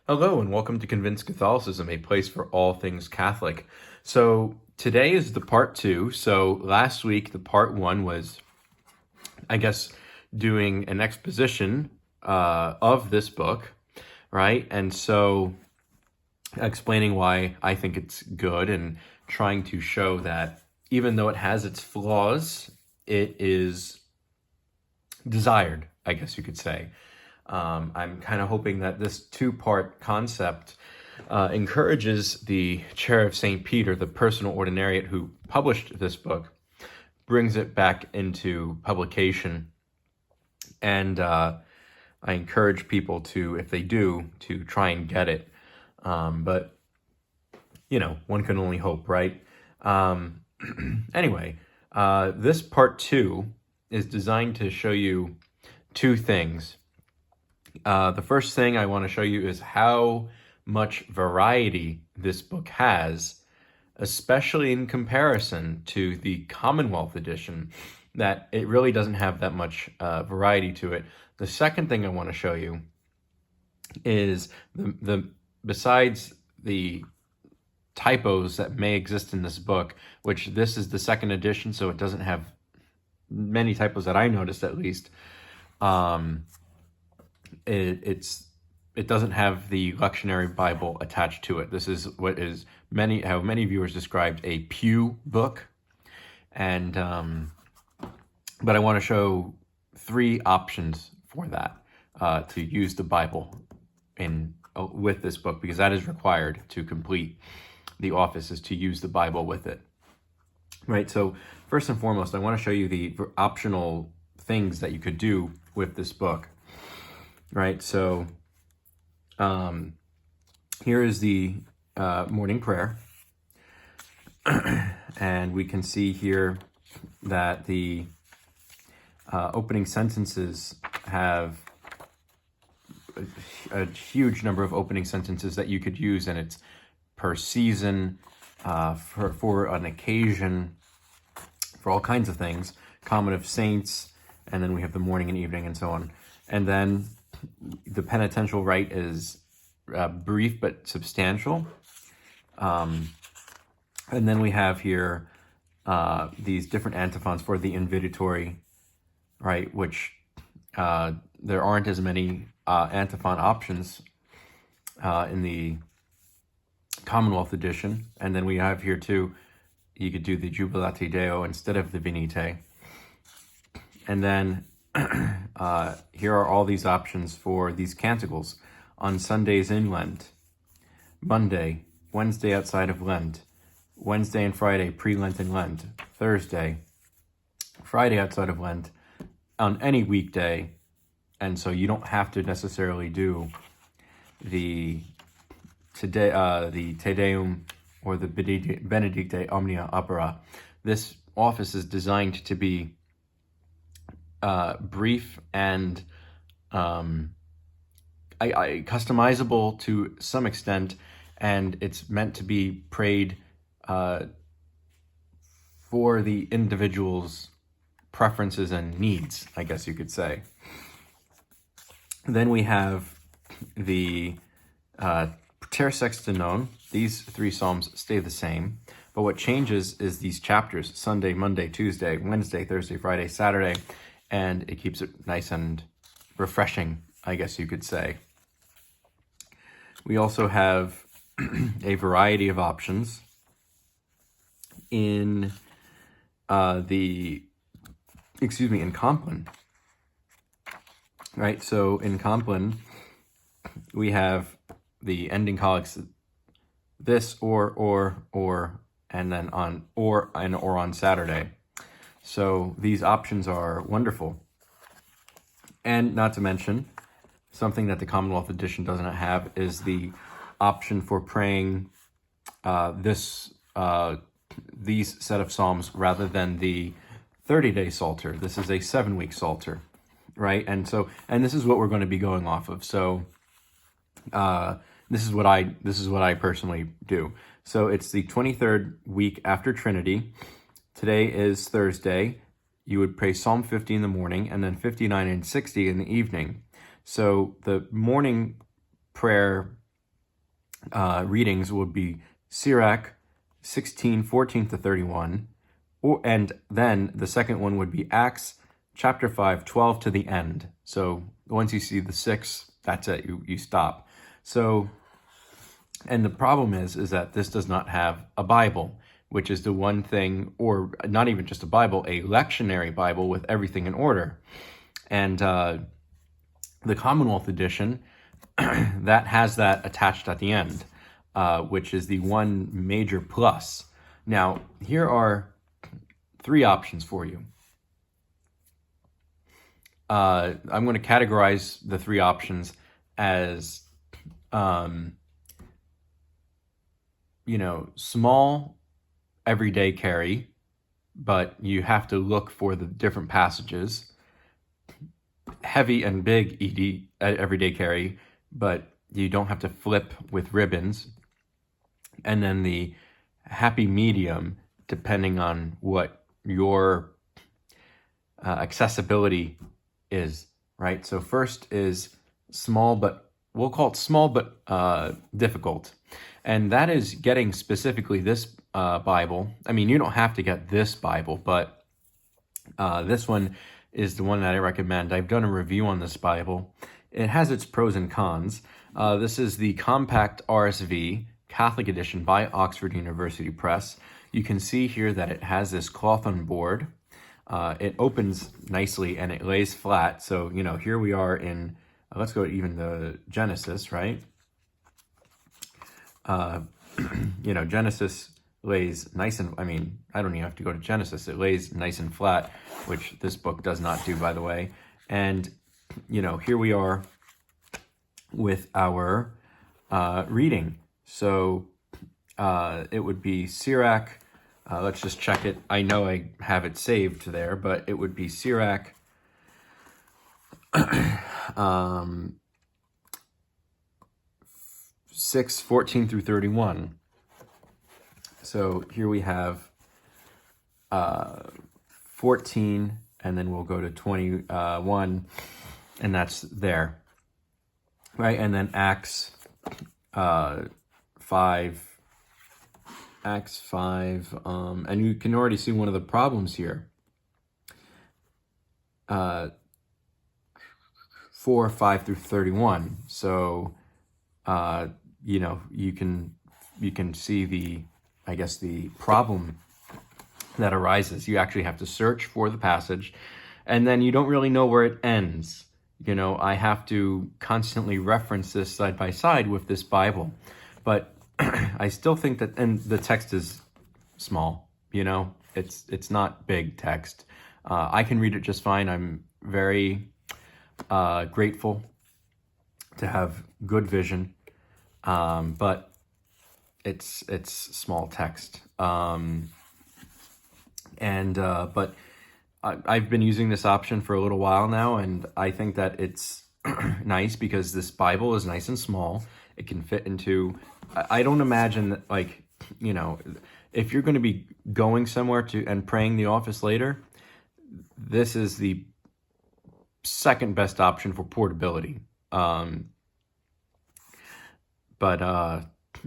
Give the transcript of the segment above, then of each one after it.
Hello and welcome to Convinced Catholicism, a place for all things Catholic. So today is the part two. So last week, the part one was, I guess, doing an exposition of this book, right? And so explaining why I think it's good and trying to show that even though it has its flaws, it is desired, I guess you could say. I'm kind of hoping that this two-part concept encourages the Chair of St. Peter, the personal ordinariate who published this book, brings it back into publication. And I encourage people to, if they do, to try and get it. But, one can only hope, right? Anyway, this part two is designed to show you two things. The first thing I want to show you is how much variety this book has, especially in comparison to the Commonwealth edition, that it really doesn't have that much variety to it. The second thing I want to show you is the besides the typos that may exist in this book, which this is the second edition, so it doesn't have many typos that I noticed at least. It doesn't have the lectionary Bible attached to it. This is what is how many viewers described a pew book, and but I want to show three options for that to use the Bible with this book, because that is required to complete the office, is to use the Bible with it. Right. So first and foremost, I want to show you the optional things that you could do with this book. Right, so here is the morning prayer, and we can see here that the opening sentences have a huge number of opening sentences that you could use, and it's per season, for an occasion, for all kinds of things, common of saints, and then we have the morning and evening and so on. And then the penitential rite is brief but substantial. And then we have here these different antiphons for the invitatory, right, which there aren't as many antiphon options in the Commonwealth edition. And then we have here too, you could do the Jubilate Deo instead of the Venite. And then here are all these options for these canticles on Sundays in Lent, Monday, Wednesday outside of Lent, Wednesday and Friday pre-Lent and Lent, Thursday, Friday outside of Lent, on any weekday. And so you don't have to necessarily do the Te Deum or the Benedicte Omnia Opera. This office is designed to be brief and customizable to some extent, and it's meant to be prayed for the individual's preferences and needs, I guess you could say. Then we have the Ter Sextinon. These three psalms stay the same, but what changes is these chapters: Sunday, Monday, Tuesday, Wednesday, Thursday, Friday, Saturday, and it keeps it nice and refreshing, I guess you could say. We also have a variety of options in in Compline. Right, so in Compline, we have the ending collects this or, and then on or on Saturday. So these options are wonderful. And not to mention, something that the Commonwealth edition doesn't have is the option for praying these set of psalms rather than the 30-day Psalter. This is a 7-week Psalter, right? And this is what we're going to be going off of. So this is what I personally do. So it's the 23rd week after Trinity. Today is Thursday. You would pray Psalm 50 in the morning and then 59 and 60 in the evening. So the morning prayer readings would be Sirach 16:14 to 31, and then the second one would be Acts chapter 5:12 to the end. So once you see the 6, that's it, you stop. So, and the problem is that this does not have a Bible, which is the one thing, or not even just a Bible, a lectionary Bible with everything in order. And the Commonwealth Edition, that has that attached at the end, which is the one major plus. Now, here are 3 options for you. I'm going to categorize the 3 options as, small, everyday carry, but you have to look for the different passages. Heavy and big everyday carry, but you don't have to flip with ribbons. And then the happy medium, depending on what your accessibility is, right? So first is small, but we'll call it small but difficult. And that is getting specifically this Bible. I mean, you don't have to get this Bible, but this one is the one that I recommend. I've done a review on this Bible. It has its pros and cons. This is the Compact RSV Catholic Edition by Oxford University Press. You can see here that it has this cloth on board. It opens nicely and it lays flat. So, here we are in, let's go even to Genesis, right? Genesis lays nice and, I don't even have to go to Genesis. It lays nice and flat, which this book does not do, by the way. And, here we are with our reading. So it would be Sirach. Let's just check it. I know I have it saved there, but it would be Sirach 6:14 through 31. So here we have 14, and then we'll go to 21, and that's there, right? And then Acts 5, and you can already see one of the problems here. 4, 5 through 31. So, you can see the problem that arises. You actually have to search for the passage, and then you don't really know where it ends. I have to constantly reference this side by side with this Bible, but I still think that, and the text is small, it's not big text. I can read it just fine. I'm very grateful to have good vision, but it's small text. But I've been using this option for a little while now, and I think that it's nice because this Bible is nice and small. It can fit into, I don't imagine that, if you're going to be going somewhere and praying the office later, this is the second best option for portability. But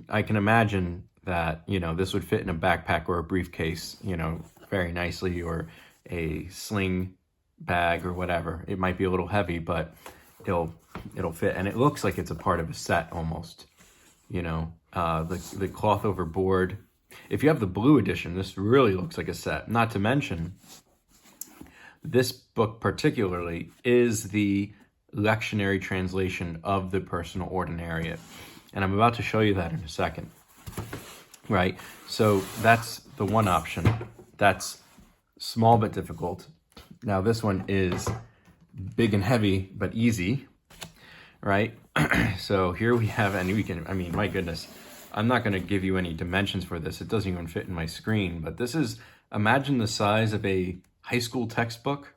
I can imagine that, this would fit in a backpack or a briefcase, very nicely, or a sling bag or whatever. It might be a little heavy, but it'll fit. And it looks like it's a part of a set almost, the cloth over board. If you have the blue edition, this really looks like a set. Not to mention, this book particularly is the lectionary translation of the Personal Ordinariate. And I'm about to show you that in a second, right? So that's the one option. That's small but difficult. Now this one is big and heavy but easy, right? So here we have, and we can, my goodness, I'm not going to give you any dimensions for this. It doesn't even fit in my screen, but this is, imagine the size of a high school textbook.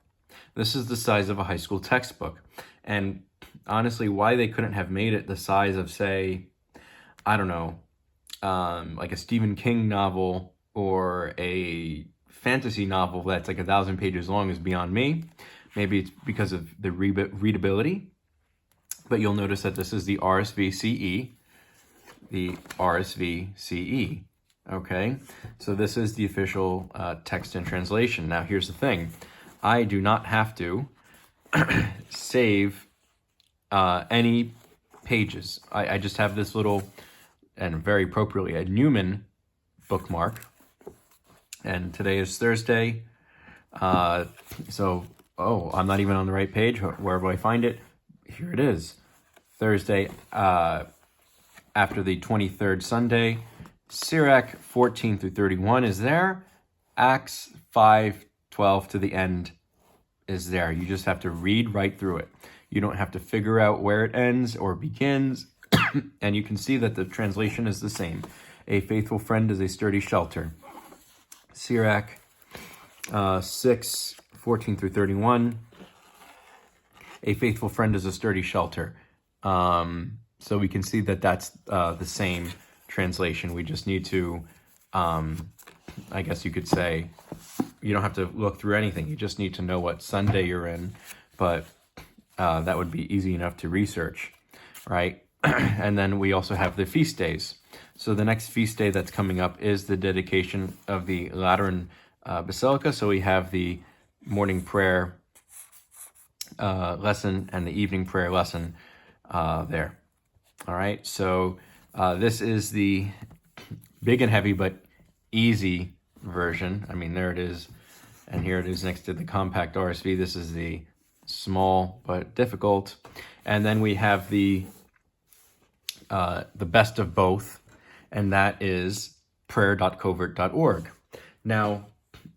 This is the size of a high school textbook. And honestly, why they couldn't have made it the size of, say, I don't know, like a Stephen King novel or a fantasy novel that's like 1,000 pages long is beyond me. Maybe it's because of the readability, but you'll notice that this is the RSV CE, the RSV CE. Okay, so this is the official text and translation. Now, here's the thing. I do not have to save any pages. I just have this little, and very appropriately, a Newman bookmark. And today is Thursday. I'm not even on the right page. Where do I find it? Here it is. Thursday after the 23rd Sunday. Sirach 14 through 31 is there. Acts 5:12 to the end is there. You just have to read right through it. You don't have to figure out where it ends or begins. And you can see that the translation is the same. A faithful friend is a sturdy shelter. Sirach 6:14 through 31. A faithful friend is a sturdy shelter. So we can see that that's the same translation. We just need to, I guess you could say, you don't have to look through anything. You just need to know what Sunday you're in. But that would be easy enough to research, right? And then we also have the feast days. So the next feast day that's coming up is the dedication of the Lateran Basilica. So we have the morning prayer lesson and the evening prayer lesson there. All right, so this is the big and heavy but easy version. I mean, there it is. And here it is next to the compact RSV. This is the small but difficult. And then we have the best of both, and that is prayer.covert.org. Now,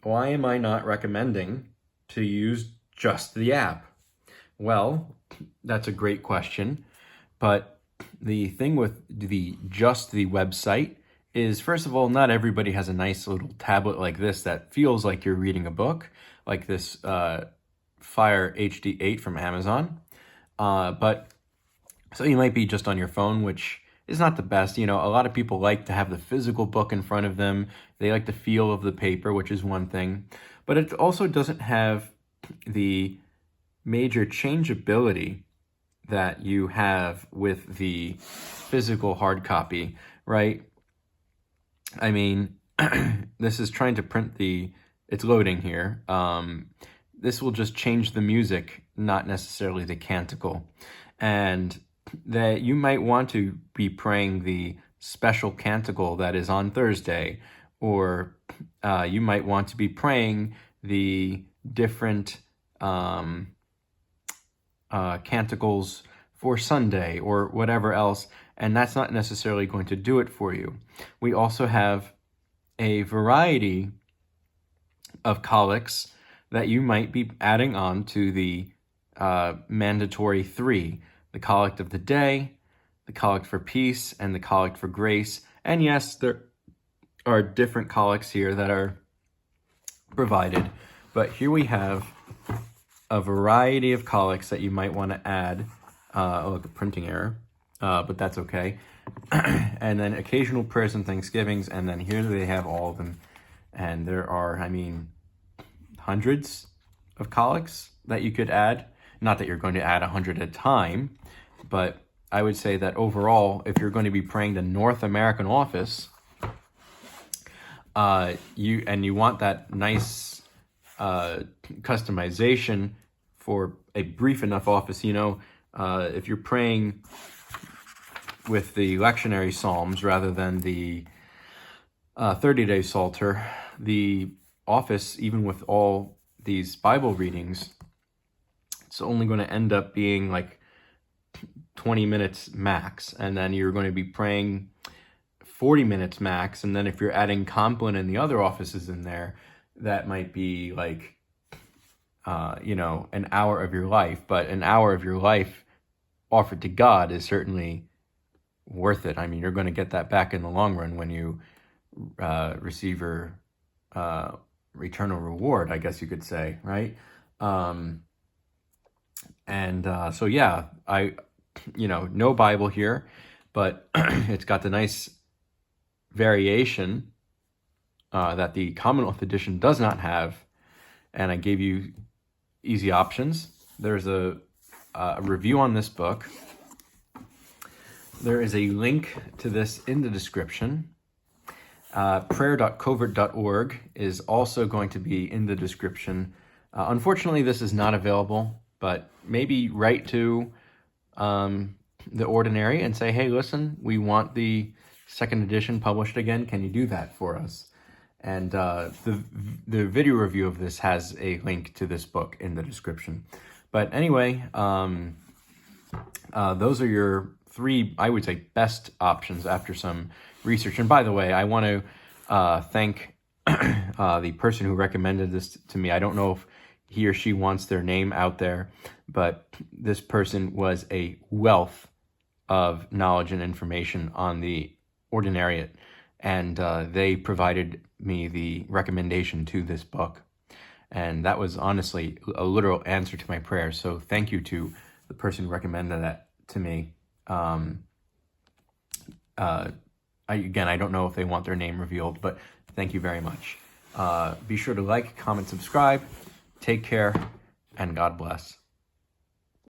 why am I not recommending to use just the app? Well, that's a great question. But the thing with just the website is, first of all, not everybody has a nice little tablet like this that feels like you're reading a book, like this Fire HD 8 from Amazon. But so you might be just on your phone, which is not the best. You know, a lot of people like to have the physical book in front of them. They like the feel of the paper, which is one thing. But it also doesn't have the major changeability that you have with the physical hard copy, right? I mean, this is trying to print it's loading here. This will just change the music, not necessarily the canticle. And that you might want to be praying the special canticle that is on Thursday, or you might want to be praying the different canticles for Sunday or whatever else, and that's not necessarily going to do it for you. We also have a variety of collects that you might be adding on to the mandatory 3, the collect of the day, the collect for peace, and the collect for grace. And yes, there are different collects here that are provided, but here we have a variety of collects that you might want to add. Look, a printing error, but that's okay. And then occasional prayers and thanksgivings, and then here they have all of them. And there are, I mean, hundreds of collects that you could add. Not that you're going to add 100 at a time, but I would say that overall, if you're going to be praying the North American office, you want that nice customization for a brief enough office, you know, if you're praying with the lectionary psalms rather than the 30-day Psalter, the office, even with all these Bible readings, it's only going to end up being like 20 minutes max. And then you're going to be praying 40 minutes max. And then if you're adding Compline and the other offices in there, that might be like, an hour of your life. But an hour of your life offered to God is certainly worth it. I mean, you're going to get that back in the long run when you receive your eternal reward, I guess you could say, right? So yeah, no Bible here, but it's got the nice variation that the Commonwealth Edition does not have, and I gave you easy options. There's a review on this book there is a link to this in the description. Prayer.covert.org is also going to be in the description. Unfortunately, this is not available, but maybe write to the Ordinary and say, hey, listen, we want the second edition published again. Can you do that for us? And the video review of this has a link to this book in the description. But anyway, those are your 3, I would say, best options after some research. And by the way, I want to thank the person who recommended this to me. I don't know if he or she wants their name out there, but this person was a wealth of knowledge and information on the Ordinariate, and they provided me the recommendation to this book. And that was honestly a literal answer to my prayer. So thank you to the person who recommended that to me. Again, I don't know if they want their name revealed, but thank you very much. Be sure to like, comment, subscribe. Take care, and God bless.